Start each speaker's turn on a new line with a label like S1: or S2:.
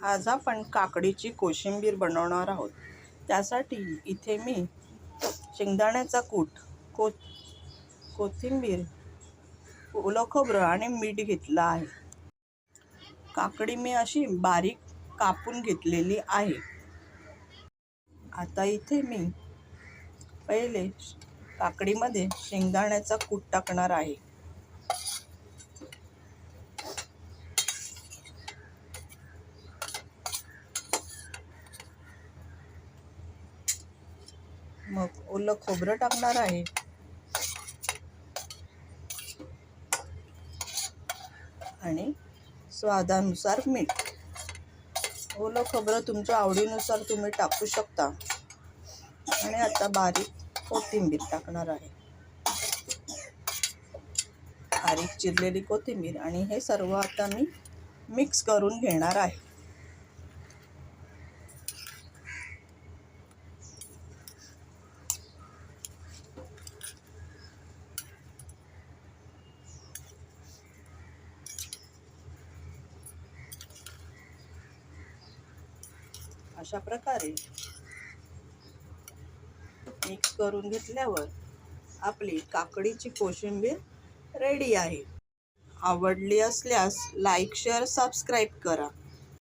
S1: आज आपण काकडीची कोशिंबीर बनवणार आहोत। त्यासाठी इथे मी शेंगदाण्याचा कूट, कोथिंबीर, ओलं खोबरं आणि मीठ घेतलं आहे। काकडी मी अशी बारीक कापून घेतलेली आहे। आता इथे मी पहिले काकडीमध्ये शेंगदाण्याचा कूट टाकणार आहे। मग ओलं खोबरं टाकणार आहे आणि स्वादानुसार मीठ। ओलं खोबरं तुमच्या आवडीनुसार तुम्ही टाकू शकता। आणि आता बारीक कोथिंबीर टाकणार आहे, बारीक चिरलेली कोथिंबीर। आणि हे सर्व आता मी मिक्स करून घेणार आहे। अशा प्रकारे मिक्स करून घेतल्यावर आपली काकडीची कोशिंबीर रेडी आहे। आवडली असल्यास लाईक, शेअर, सबस्क्राईब करा।